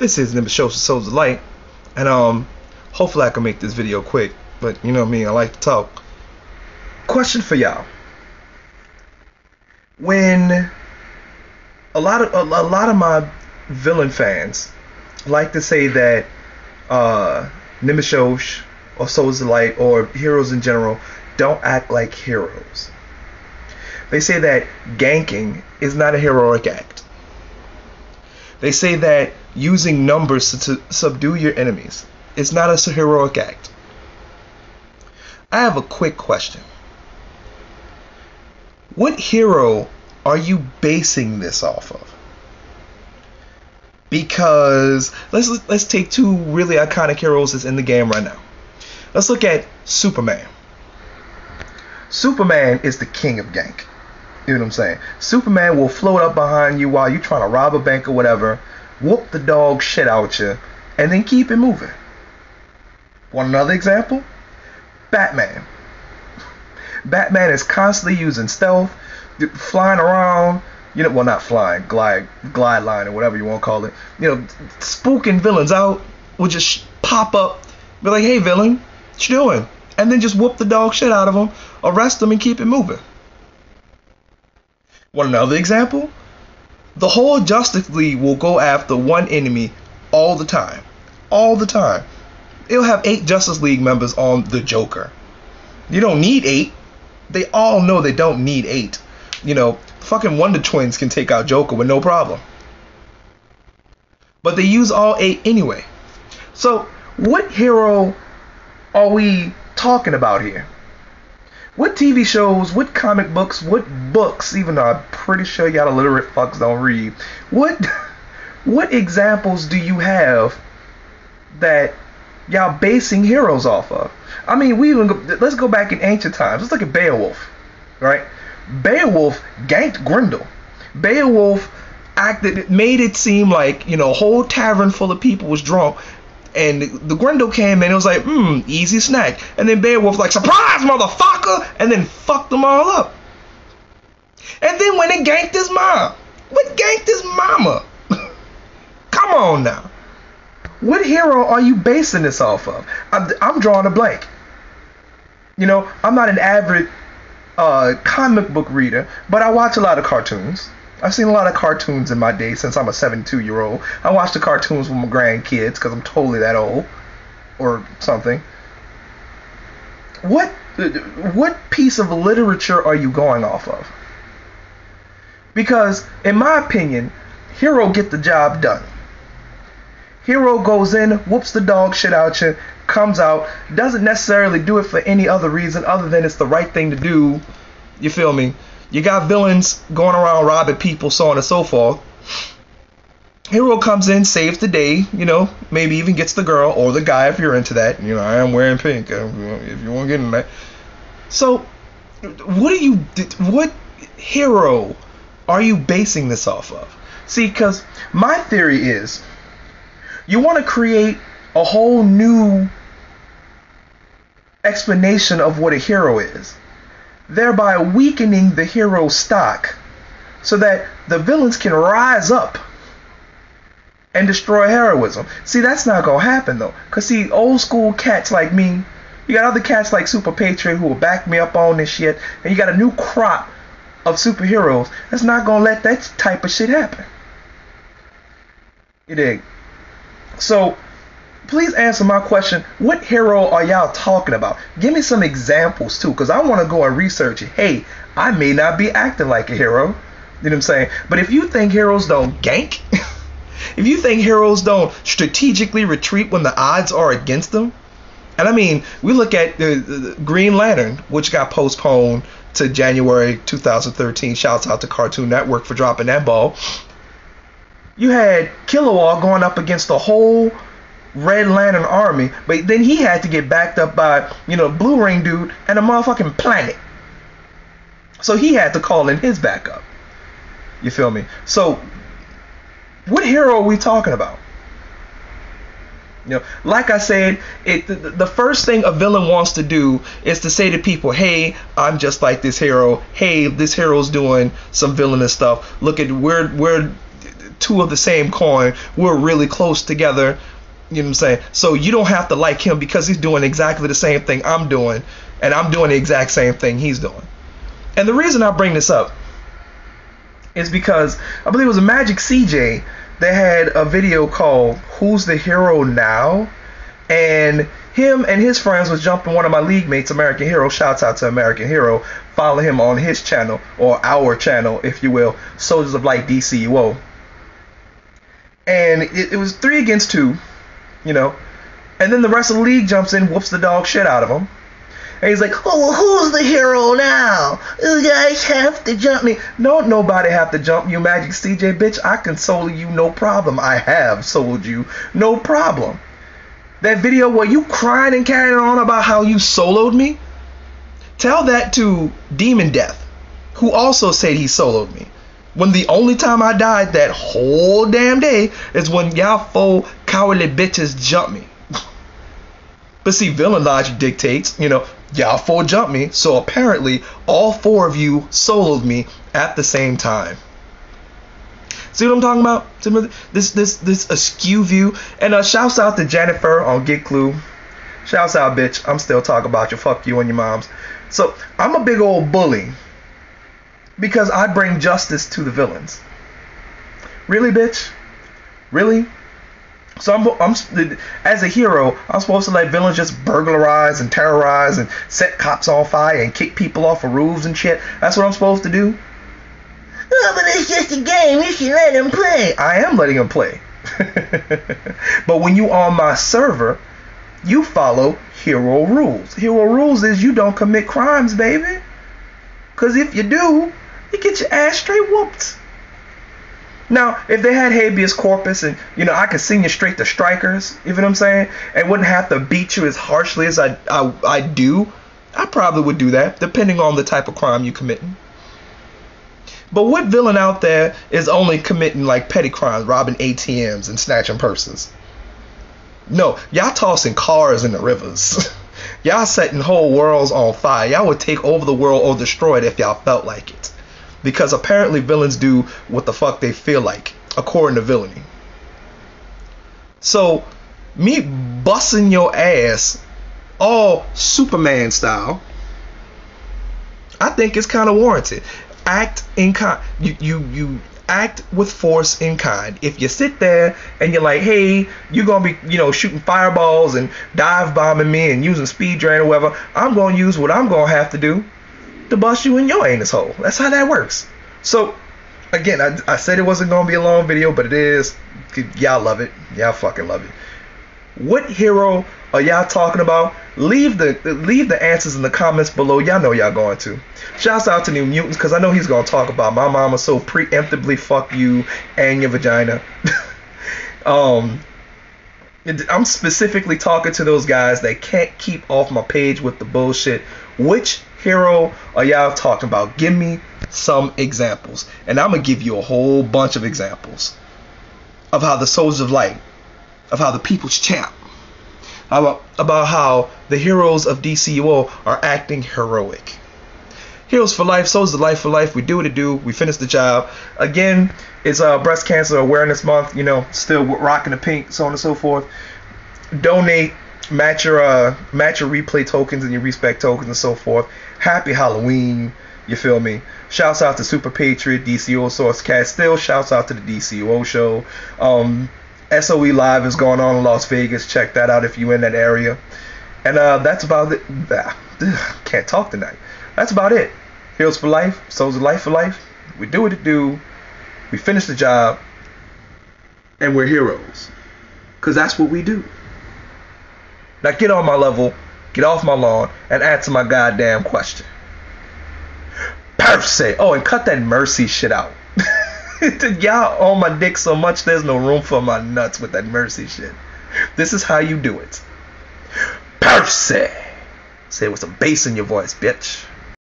This is Nimbus Show for Souls of Light, and hopefully I can make this video quick, but you know me, I like to talk. Question for y'all: when a lot of my villain fans like to say that Nimbus Shows or Souls of Light or heroes in general don't act like heroes. They say that ganking is not a heroic act. They say that using numbers to subdue your enemies is not a heroic act. I have a quick question. What hero are you basing this off of? Because let's take two really iconic heroes that's in the game right now. Let's look at Superman. Superman is the king of gank. You know what I'm saying? Superman will float up behind you while you're trying to rob a bank or whatever, whoop the dog shit out you, and then keep it moving. Want another example? Batman. Batman is constantly using stealth, flying around, well, not flying, glide line or whatever you want to call it, spooking villains out, will just pop up, be like, hey villain, what you doing? And then just whoop the dog shit out of them, arrest them, and keep it moving. Want another example? The whole Justice League will go after one enemy all the time. All the time. It'll have 8 Justice League members on the Joker. You don't need 8. They all know they don't need 8. Fucking Wonder Twins can take out Joker with no problem. But they use all 8 anyway. So, what hero are we talking about here? What TV shows, what comic books, what books, even though I'm pretty sure y'all illiterate fucks don't read, what examples do you have that y'all basing heroes off of? I mean, let's go back in ancient times. Let's look at Beowulf, right? Beowulf ganked Grendel. Beowulf made it seem like, a whole tavern full of people was drunk, and the Grendel came in and was like, easy snack. And then Beowulf like, surprise, motherfucker! And then fucked them all up. And then when it ganked his mom. What ganked his mama? Come on now. What hero are you basing this off of? I'm drawing a blank. I'm not an avid comic book reader, but I watch a lot of cartoons. I've seen a lot of cartoons in my day since I'm a 72-year-old. I watch the cartoons with my grandkids because I'm totally that old or something. What piece of literature are you going off of? Because in my opinion, hero get the job done. Hero goes in, whoops the dog shit out you, comes out, doesn't necessarily do it for any other reason other than it's the right thing to do. You feel me? You got villains going around robbing people, so on and so forth. Hero comes in, saves the day, maybe even gets the girl or the guy if you're into that. I am wearing pink if you want to get in that. So, what hero are you basing this off of? See, because my theory is you want to create a whole new explanation of what a hero is, thereby weakening the hero stock so that the villains can rise up and destroy heroism. See, that's not gonna happen though, because see, old school cats like me, you got other cats like Super Patriot who will back me up on this shit, and you got a new crop of superheroes that's not gonna let that type of shit happen. You dig? So please answer my question. What hero are y'all talking about? Give me some examples too, because I want to go and research it. Hey, I may not be acting like a hero. You know what I'm saying? But if you think heroes don't gank, if you think heroes don't strategically retreat when the odds are against them, and I mean, we look at the Green Lantern, which got postponed to January 2013. Shouts out to Cartoon Network for dropping that ball. You had Kilowog going up against the whole Red Lantern army, but then he had to get backed up by, Blue Ring dude and a motherfucking planet. So he had to call in his backup. You feel me? So, what hero are we talking about? Like I said, the first thing a villain wants to do is to say to people, hey, I'm just like this hero. Hey, this hero's doing some villainous stuff. Look at we're two of the same coin. We're really close together. You know what I'm saying? So you don't have to like him because he's doing exactly the same thing I'm doing, and I'm doing the exact same thing he's doing. And the reason I bring this up is because I believe it was a Magic CJ that had a video called "Who's the Hero Now?" and him and his friends was jumping one of my league mates, American Hero. Shouts out to American Hero. Follow him on his channel, or our channel, if you will, Soldiers of Light DCUO. And it was 3 against 2, you know. And then the rest of the league jumps in, whoops the dog shit out of him. And he's like, oh, well, who's the hero now? You guys have to jump me. No, nobody have to jump you, Magic CJ, bitch. I can solo you, no problem. I have soloed you, no problem. That video where you crying and carrying on about how you soloed me, tell that to Demon Death, who also said he soloed me. When the only time I died that whole damn day is when y'all 4 cowardly bitches jumped me. But see, villain logic dictates, you know, y'all 4 jumped me, so apparently all 4 of you soloed me at the same time. See what I'm talking about? This askew view. And shouts out to Jennifer on Get Clue. Shouts out, bitch. I'm still talking about you. Fuck you and your moms. So I'm a big old bully because I bring justice to the villains. Really, bitch? Really? So I'm as a hero, I'm supposed to let villains just burglarize and terrorize and set cops on fire and kick people off of roofs and shit. That's what I'm supposed to do? Oh, but it's just a game. You should let him play. I am letting him play. But when you on my server, you follow hero rules. Hero rules is you don't commit crimes, baby. Because if you do, you get your ass straight whooped. Now, if they had habeas corpus and, you know, I could send you straight to strikers, you know what I'm saying, and wouldn't have to beat you as harshly as I do, I probably would do that, depending on the type of crime you're committing. But what villain out there is only committing like petty crimes, robbing ATMs and snatching purses? No, y'all tossing cars in the rivers. Y'all setting whole worlds on fire. Y'all would take over the world or destroy it if y'all felt like it. Because apparently villains do what the fuck they feel like, according to villainy. So, me busting your ass all Superman style, I think it's kind of warranted. Act in kind. You act with force in kind. If you sit there and you're like, hey, you're gonna be, you know, shooting fireballs and dive bombing me and using speed drain or whatever, I'm gonna use what I'm gonna have to do to bust you in your anus hole. That's how that works. So again, I said it wasn't gonna be a long video, but it is. Y'all love it. Y'all fucking love it. What hero are y'all talking about? Leave the answers in the comments below. Y'all know y'all going to. Shouts out to New Mutants, because I know he's going to talk about my mama so preemptively fuck you and your vagina. I'm specifically talking to those guys that can't keep off my page with the bullshit. Which hero are y'all talking about? Give me some examples. And I'm going to give you a whole bunch of examples of how the Soldiers of Light, of how the People's Champ, about how the heroes of DCUO are acting heroic. Heroes for Life, Soldiers of Life for Life. We do what it do. We finish the job. Again, it's Breast Cancer Awareness Month. You know, still rocking the pink, so on and so forth. Donate, match your replay tokens and your respect tokens and so forth. Happy Halloween. You feel me? Shouts out to Super Patriot, DCO Source Cast. Still, shouts out to the DCO show. SOE Live is going on in Las Vegas. Check that out if you're in that area. And that's about it. Can't talk tonight. That's about it. Heroes for Life, Souls of Life for Life. We do what it do. We finish the job. And we're heroes. Because that's what we do. Now get on my level, get off my lawn, and answer my goddamn question. Percy. Oh, and cut that mercy shit out. Y'all on my dick so much there's no room for my nuts with that mercy shit. This is how you do it. Percy. Say it with some bass in your voice, bitch.